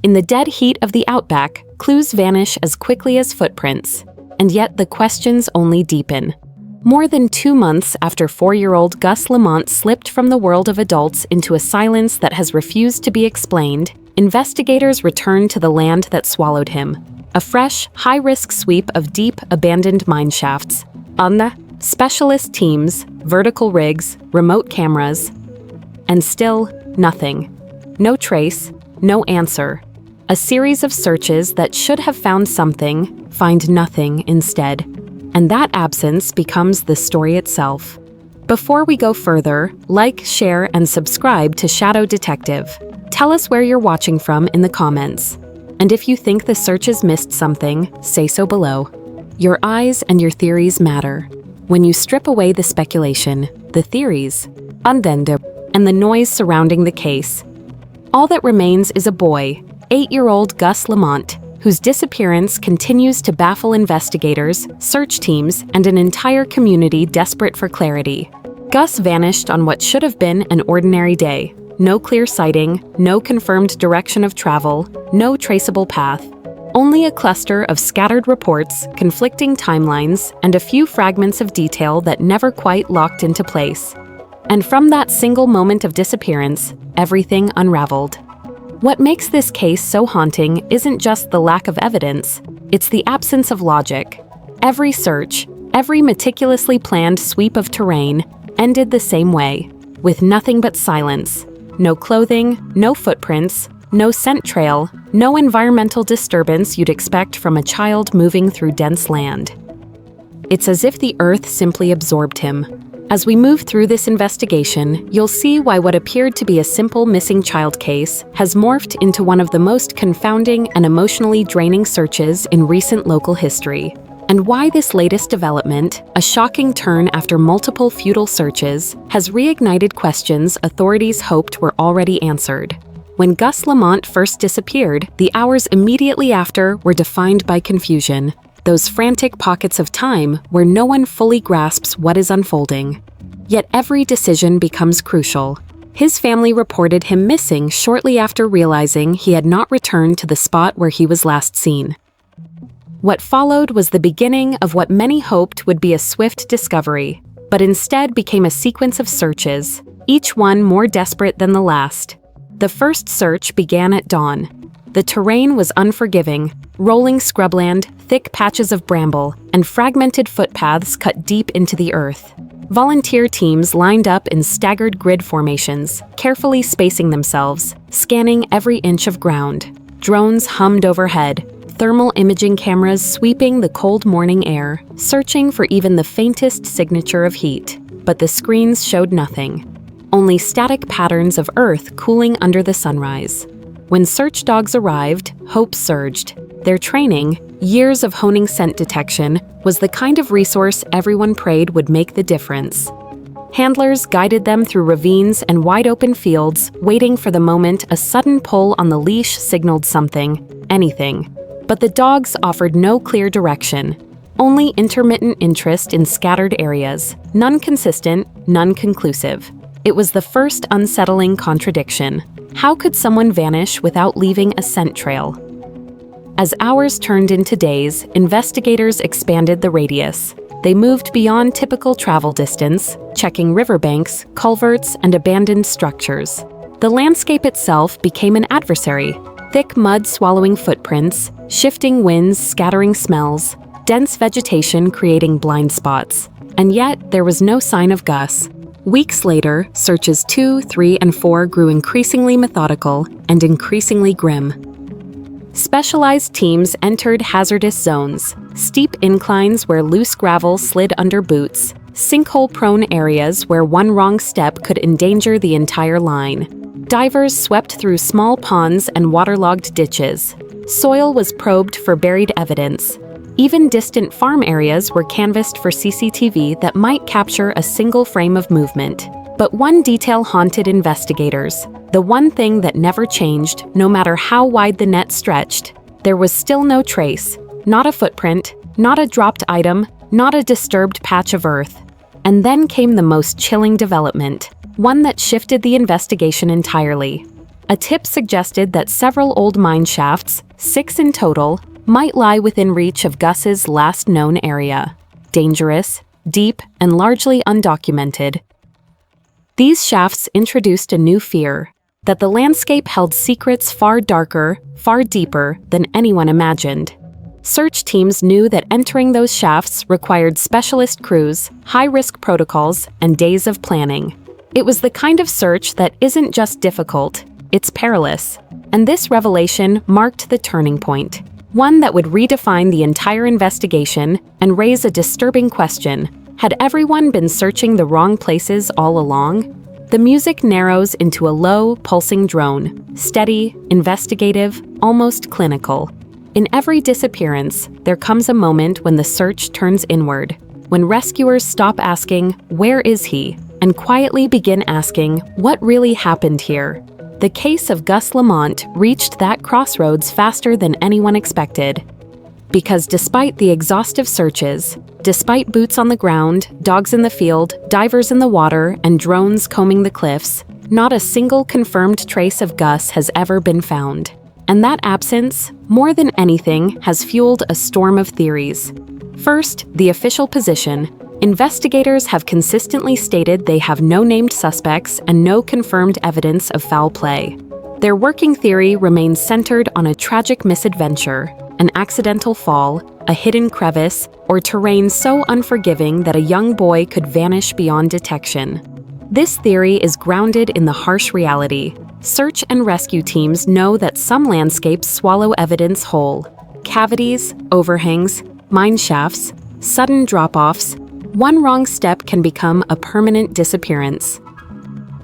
In the dead heat of the Outback, clues vanish as quickly as footprints, and yet the questions only deepen. More than 2 months after 4-year-old Gus Lamont slipped from the world of adults into a silence that has refused to be explained, investigators return to the land that swallowed him. A fresh, high-risk sweep of deep, abandoned mine shafts. Specialist teams, vertical rigs, remote cameras, and still nothing. No trace, no answer. A series of searches that should have found something, find nothing instead. And that absence becomes the story itself. Before we go further, like, share, and subscribe to Shadow Detective. Tell us where you're watching from in the comments. And if you think the searches missed something, say so below. Your eyes and your theories matter. When you strip away the speculation, the theories, and the noise surrounding the case, all that remains is a boy, 8-year-old Gus Lamont, whose disappearance continues to baffle investigators, search teams, and an entire community desperate for clarity. Gus vanished on what should have been an ordinary day. No clear sighting, no confirmed direction of travel, no traceable path. Only a cluster of scattered reports, conflicting timelines, and a few fragments of detail that never quite locked into place. And from that single moment of disappearance, everything unraveled. What makes this case so haunting isn't just the lack of evidence, it's the absence of logic. Every search, every meticulously planned sweep of terrain, ended the same way, with nothing but silence. No clothing, no footprints, no scent trail, no environmental disturbance you'd expect from a child moving through dense land. It's as if the earth simply absorbed him. As we move through this investigation, you'll see why what appeared to be a simple missing child case has morphed into one of the most confounding and emotionally draining searches in recent local history, and why this latest development, a shocking turn after multiple futile searches, has reignited questions authorities hoped were already answered. When Gus Lamont first disappeared, the hours immediately after were defined by confusion. Those frantic pockets of time where no one fully grasps what is unfolding. Yet every decision becomes crucial. His family reported him missing shortly after realizing he had not returned to the spot where he was last seen. What followed was the beginning of what many hoped would be a swift discovery, but instead became a sequence of searches, each one more desperate than the last. The first search began at dawn. The terrain was unforgiving, rolling scrubland, thick patches of bramble, and fragmented footpaths cut deep into the earth. Volunteer teams lined up in staggered grid formations, carefully spacing themselves, scanning every inch of ground. Drones hummed overhead, thermal imaging cameras sweeping the cold morning air, searching for even the faintest signature of heat. But the screens showed nothing. Only static patterns of earth cooling under the sunrise. When search dogs arrived, hope surged. Their training, years of honing scent detection, was the kind of resource everyone prayed would make the difference. Handlers guided them through ravines and wide-open fields, waiting for the moment a sudden pull on the leash signaled something, anything. But the dogs offered no clear direction, only intermittent interest in scattered areas, none consistent, none conclusive. It was the first unsettling contradiction. How could someone vanish without leaving a scent trail? As hours turned into days, investigators expanded the radius. They moved beyond typical travel distance, checking riverbanks, culverts, and abandoned structures. The landscape itself became an adversary. Thick mud swallowing footprints, shifting winds scattering smells, dense vegetation creating blind spots. And yet, there was no sign of Gus. Weeks later, searches 2, 3, and 4 grew increasingly methodical and increasingly grim. Specialized teams entered hazardous zones, steep inclines where loose gravel slid under boots, sinkhole-prone areas where one wrong step could endanger the entire line. Divers swept through small ponds and waterlogged ditches. Soil was probed for buried evidence. Even distant farm areas were canvassed for CCTV that might capture a single frame of movement. But one detail haunted investigators. The one thing that never changed, no matter how wide the net stretched. There was still no trace. Not a footprint, not a dropped item, not a disturbed patch of earth. And then came the most chilling development, one that shifted the investigation entirely. A tip suggested that several old mine shafts, 6 in total, might lie within reach of Gus's last known area. Dangerous, deep, and largely undocumented. These shafts introduced a new fear, that the landscape held secrets far darker, far deeper than anyone imagined. Search teams knew that entering those shafts required specialist crews, high-risk protocols, and days of planning. It was the kind of search that isn't just difficult, it's perilous. And this revelation marked the turning point, one that would redefine the entire investigation and raise a disturbing question. Had everyone been searching the wrong places all along? The music narrows into a low, pulsing drone, steady, investigative, almost clinical. In every disappearance, there comes a moment when the search turns inward, when rescuers stop asking, "Where is he?" and quietly begin asking, "What really happened here?" The case of Gus Lamont reached that crossroads faster than anyone expected. Because despite the exhaustive searches, despite boots on the ground, dogs in the field, divers in the water, and drones combing the cliffs, not a single confirmed trace of Gus has ever been found. And that absence, more than anything, has fueled a storm of theories. First, the official position. Investigators have consistently stated they have no named suspects and no confirmed evidence of foul play. Their working theory remains centered on a tragic misadventure, an accidental fall, a hidden crevice, or terrain so unforgiving that a young boy could vanish beyond detection. This theory is grounded in the harsh reality. Search and rescue teams know that some landscapes swallow evidence whole. Cavities, overhangs, mine shafts, sudden drop-offs. One wrong step can become a permanent disappearance.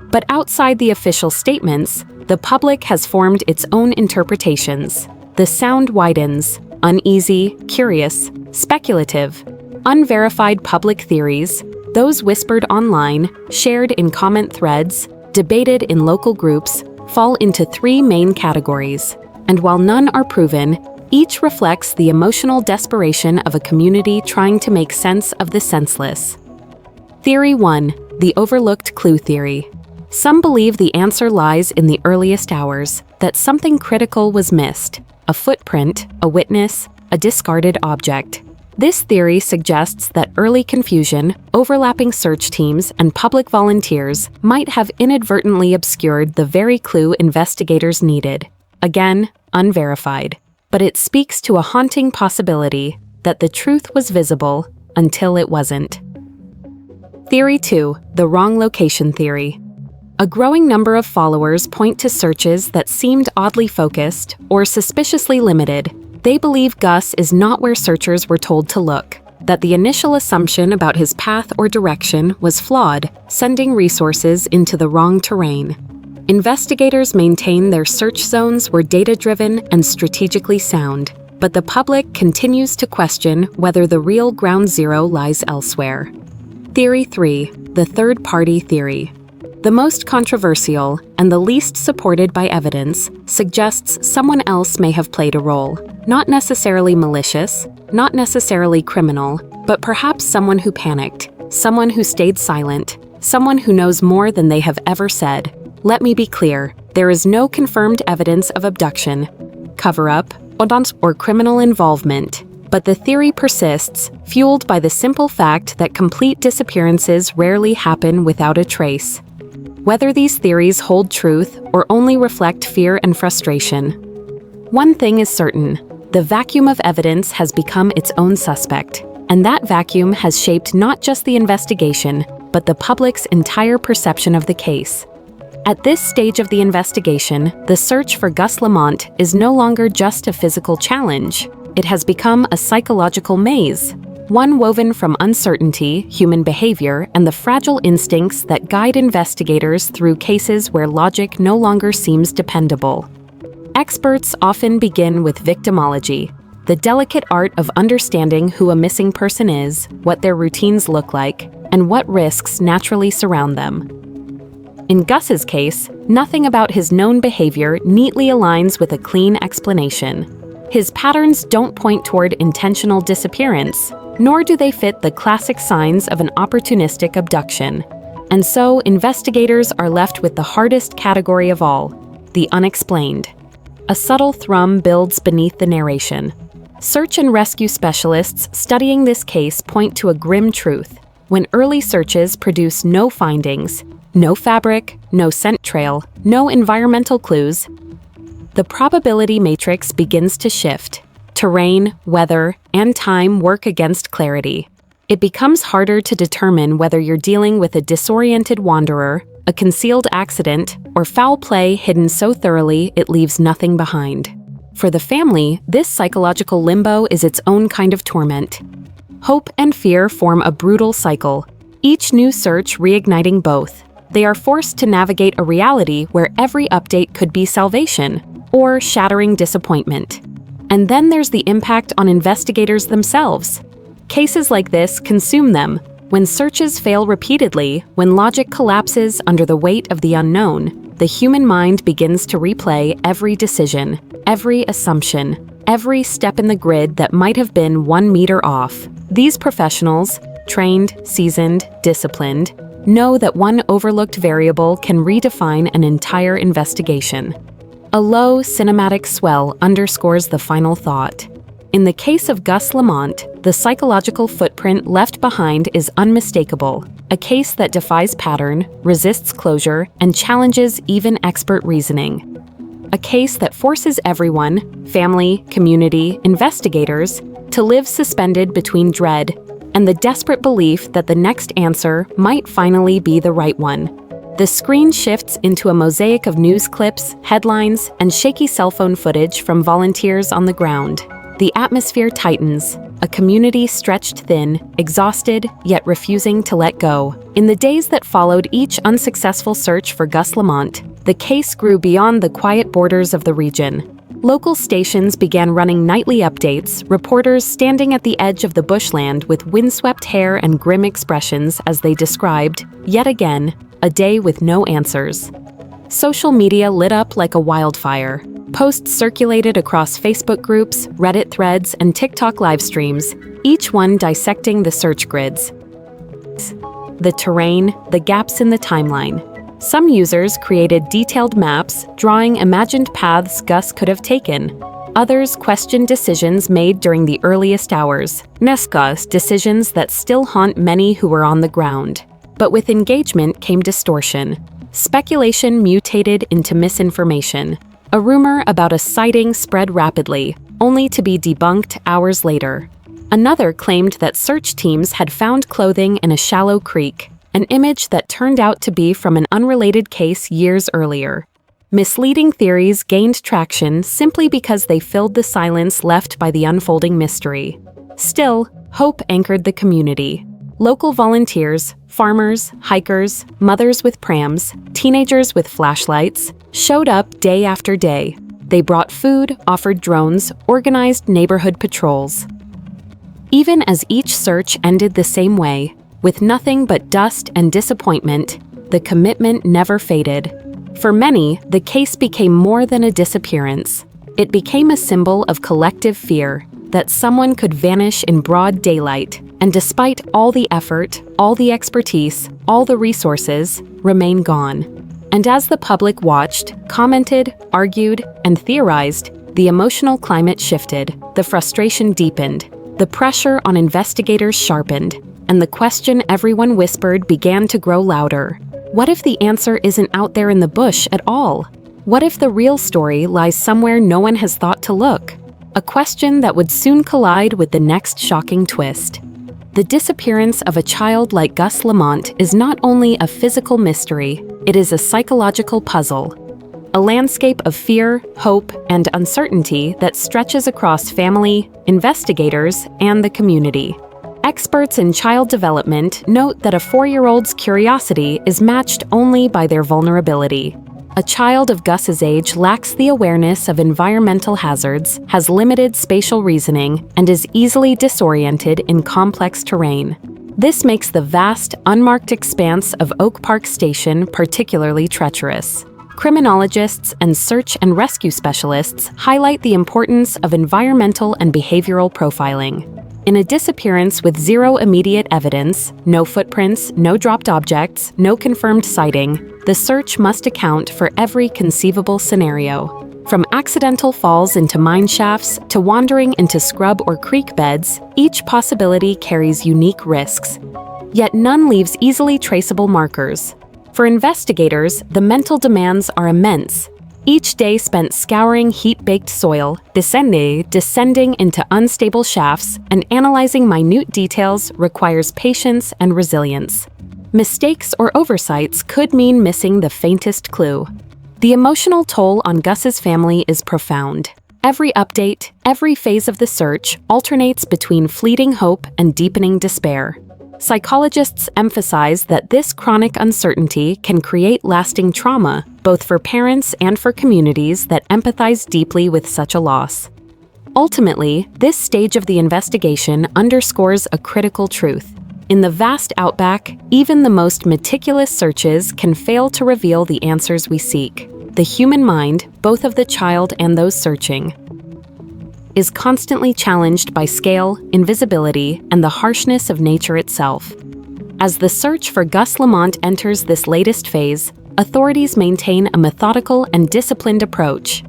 But outside the official statements, the public has formed its own interpretations. The sound widens, uneasy, curious, speculative. Unverified public theories, those whispered online, shared in comment threads, debated in local groups, fall into 3 main categories. And while none are proven, each reflects the emotional desperation of a community trying to make sense of the senseless. Theory 1. The overlooked clue theory. Some believe the answer lies in the earliest hours, that something critical was missed. A footprint, a witness, a discarded object. This theory suggests that early confusion, overlapping search teams, and public volunteers might have inadvertently obscured the very clue investigators needed. Again, unverified. But it speaks to a haunting possibility that the truth was visible until it wasn't. Theory 2. The wrong location theory. A growing number of followers point to searches that seemed oddly focused or suspiciously limited. They believe Gus is not where searchers were told to look, that the initial assumption about his path or direction was flawed, sending resources into the wrong terrain. Investigators maintain their search zones were data-driven and strategically sound, but the public continues to question whether the real ground zero lies elsewhere. Theory 3. The third-party theory. The most controversial, and the least supported by evidence, suggests someone else may have played a role. Not necessarily malicious, not necessarily criminal, but perhaps someone who panicked, someone who stayed silent, someone who knows more than they have ever said. Let me be clear, there is no confirmed evidence of abduction, cover-up, or criminal involvement, but the theory persists, fueled by the simple fact that complete disappearances rarely happen without a trace. Whether these theories hold truth or only reflect fear and frustration. One thing is certain, the vacuum of evidence has become its own suspect, and that vacuum has shaped not just the investigation, but the public's entire perception of the case. At this stage of the investigation, the search for Gus Lamont is no longer just a physical challenge. It has become a psychological maze, one woven from uncertainty, human behavior, and the fragile instincts that guide investigators through cases where logic no longer seems dependable. Experts often begin with victimology, the delicate art of understanding who a missing person is, what their routines look like, and what risks naturally surround them. In Gus's case, nothing about his known behavior neatly aligns with a clean explanation. His patterns don't point toward intentional disappearance, nor do they fit the classic signs of an opportunistic abduction. And so, investigators are left with the hardest category of all, the unexplained. A subtle thrum builds beneath the narration. Search and rescue specialists studying this case point to a grim truth. When early searches produce no findings, no fabric, no scent trail, no environmental clues, the probability matrix begins to shift. Terrain, weather, and time work against clarity. It becomes harder to determine whether you're dealing with a disoriented wanderer, a concealed accident, or foul play hidden so thoroughly it leaves nothing behind. For the family, this psychological limbo is its own kind of torment. Hope and fear form a brutal cycle, each new search reigniting both. They are forced to navigate a reality where every update could be salvation or shattering disappointment. And then there's the impact on investigators themselves. Cases like this consume them. When searches fail repeatedly, when logic collapses under the weight of the unknown, the human mind begins to replay every decision, every assumption, every step in the grid that might have been 1 meter off. These professionals, trained, seasoned, disciplined, know that one overlooked variable can redefine an entire investigation. A low, cinematic swell underscores the final thought. In the case of Gus Lamont, the psychological footprint left behind is unmistakable, a case that defies pattern, resists closure, and challenges even expert reasoning. A case that forces everyone, family, community, investigators, to live suspended between dread and the desperate belief that the next answer might finally be the right one. The screen shifts into a mosaic of news clips, headlines, and shaky cell phone footage from volunteers on the ground. The atmosphere tightens, a community stretched thin, exhausted, yet refusing to let go. In the days that followed each unsuccessful search for Gus Lamont, the case grew beyond the quiet borders of the region. Local stations began running nightly updates, reporters standing at the edge of the bushland with windswept hair and grim expressions as they described, yet again, a day with no answers. Social media lit up like a wildfire. Posts circulated across Facebook groups, Reddit threads, and TikTok live streams, each one dissecting the search grids, the terrain, the gaps in the timeline. Some users created detailed maps, drawing imagined paths Gus could have taken. Others questioned decisions made during the earliest hours, decisions that still haunt many who were on the ground. But with engagement came distortion. Speculation mutated into misinformation. A rumor about a sighting spread rapidly, only to be debunked hours later. Another claimed that search teams had found clothing in a shallow creek, an image that turned out to be from an unrelated case years earlier. Misleading theories gained traction simply because they filled the silence left by the unfolding mystery. Still, hope anchored the community. Local volunteers, farmers, hikers, mothers with prams, teenagers with flashlights, showed up day after day. They brought food, offered drones, organized neighborhood patrols. Even as each search ended the same way, with nothing but dust and disappointment, the commitment never faded. For many, the case became more than a disappearance. It became a symbol of collective fear that someone could vanish in broad daylight, and despite all the effort, all the expertise, all the resources, remain gone. And as the public watched, commented, argued, and theorized, the emotional climate shifted, the frustration deepened, the pressure on investigators sharpened, and the question everyone whispered began to grow louder. What if the answer isn't out there in the bush at all? What if the real story lies somewhere no one has thought to look? A question that would soon collide with the next shocking twist. The disappearance of a child like Gus Lamont is not only a physical mystery, it is a psychological puzzle. A landscape of fear, hope, and uncertainty that stretches across family, investigators, and the community. Experts in child development note that a 4-year-old's curiosity is matched only by their vulnerability. A child of Gus's age lacks the awareness of environmental hazards, has limited spatial reasoning, and is easily disoriented in complex terrain. This makes the vast, unmarked expanse of Oak Park Station particularly treacherous. Criminologists and search and rescue specialists highlight the importance of environmental and behavioral profiling. In a disappearance with zero immediate evidence, no footprints, no dropped objects, no confirmed sighting, the search must account for every conceivable scenario. From accidental falls into mine shafts to wandering into scrub or creek beds, each possibility carries unique risks. Yet none leaves easily traceable markers. For investigators, the mental demands are immense. Each day spent scouring heat-baked soil, descending into unstable shafts, and analyzing minute details requires patience and resilience. Mistakes or oversights could mean missing the faintest clue. The emotional toll on Gus's family is profound. Every update, every phase of the search alternates between fleeting hope and deepening despair. Psychologists emphasize that this chronic uncertainty can create lasting trauma, both for parents and for communities that empathize deeply with such a loss. Ultimately, this stage of the investigation underscores a critical truth. In the vast Outback, even the most meticulous searches can fail to reveal the answers we seek. The human mind, both of the child and those searching, is constantly challenged by scale, invisibility, and the harshness of nature itself. As the search for Gus Lamont enters this latest phase, authorities maintain a methodical and disciplined approach.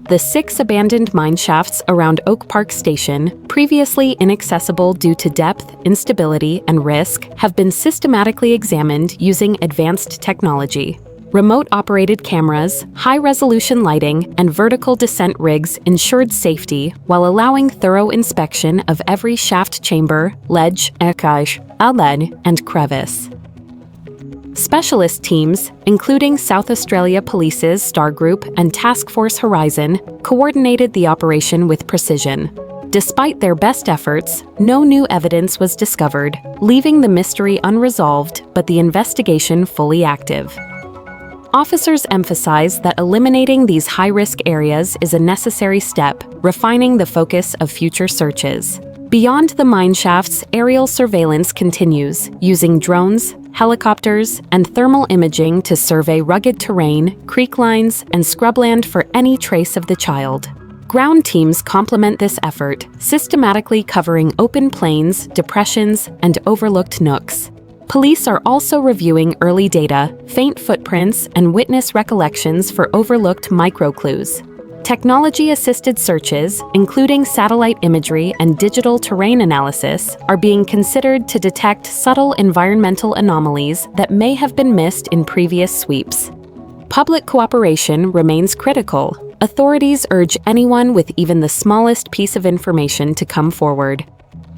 The 6 abandoned mine shafts around Oak Park Station, previously inaccessible due to depth, instability, and risk, have been systematically examined using advanced technology. Remote-operated cameras, high-resolution lighting, and vertical descent rigs ensured safety while allowing thorough inspection of every shaft chamber, ledge, outlet, and crevice. Specialist teams, including South Australia Police's Star Group and Task Force Horizon, coordinated the operation with precision. Despite their best efforts, no new evidence was discovered, leaving the mystery unresolved but the investigation fully active. Officers emphasize that eliminating these high-risk areas is a necessary step, refining the focus of future searches. Beyond the mine shafts, aerial surveillance continues, using drones, helicopters, and thermal imaging to survey rugged terrain, creek lines, and scrubland for any trace of the child. Ground teams complement this effort, systematically covering open plains, depressions, and overlooked nooks. Police are also reviewing early data, faint footprints, and witness recollections for overlooked microclues. Technology-assisted searches, including satellite imagery and digital terrain analysis, are being considered to detect subtle environmental anomalies that may have been missed in previous sweeps. Public cooperation remains critical. Authorities urge anyone with even the smallest piece of information to come forward,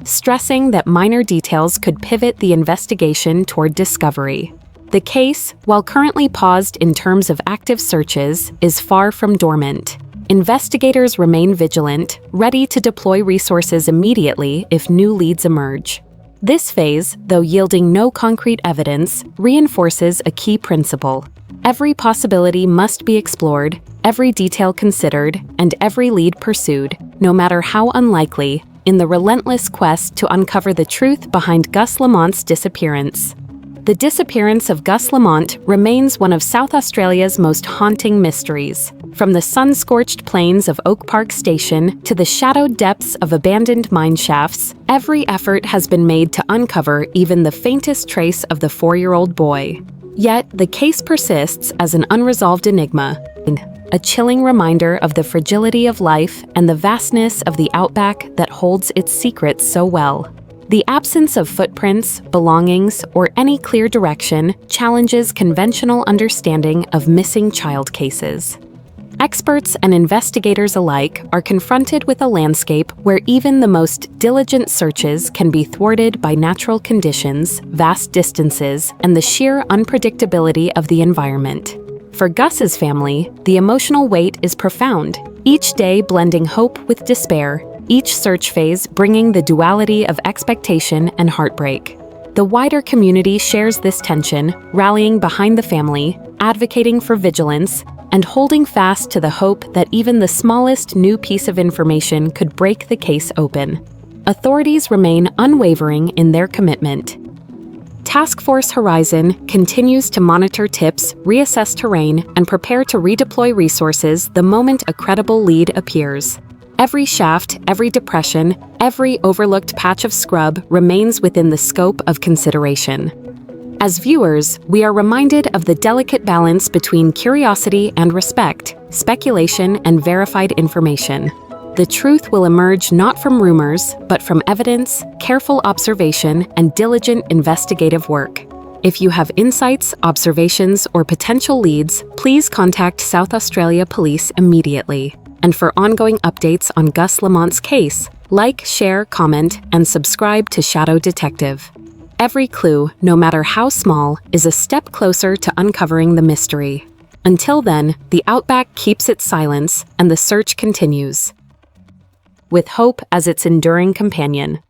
stressing that minor details could pivot the investigation toward discovery. The case, while currently paused in terms of active searches, is far from dormant. Investigators remain vigilant, ready to deploy resources immediately if new leads emerge. This phase, though yielding no concrete evidence, reinforces a key principle. Every possibility must be explored, every detail considered, and every lead pursued, no matter how unlikely, in the relentless quest to uncover the truth behind Gus Lamont's disappearance. The disappearance of Gus Lamont remains one of South Australia's most haunting mysteries. From the sun-scorched plains of Oak Park Station to the shadowed depths of abandoned mine shafts, every effort has been made to uncover even the faintest trace of the 4-year-old boy. Yet, the case persists as an unresolved enigma, a chilling reminder of the fragility of life and the vastness of the Outback that holds its secrets so well. The absence of footprints, belongings, or any clear direction challenges conventional understanding of missing child cases. Experts and investigators alike are confronted with a landscape where even the most diligent searches can be thwarted by natural conditions, vast distances, and the sheer unpredictability of the environment. For Gus's family, the emotional weight is profound, each day blending hope with despair, each search phase bringing the duality of expectation and heartbreak. The wider community shares this tension, rallying behind the family, advocating for vigilance, and holding fast to the hope that even the smallest new piece of information could break the case open. Authorities remain unwavering in their commitment. Task Force Horizon continues to monitor tips, reassess terrain, and prepare to redeploy resources the moment a credible lead appears. Every shaft, every depression, every overlooked patch of scrub remains within the scope of consideration. As viewers, we are reminded of the delicate balance between curiosity and respect, speculation and verified information. The truth will emerge not from rumors, but from evidence, careful observation, and diligent investigative work. If you have insights, observations, or potential leads, please contact South Australia Police immediately. And for ongoing updates on Gus Lamont's case, like, share, comment, and subscribe to Shadow Detective. Every clue, no matter how small, is a step closer to uncovering the mystery. Until then, the Outback keeps its silence, and the search continues, with hope as its enduring companion.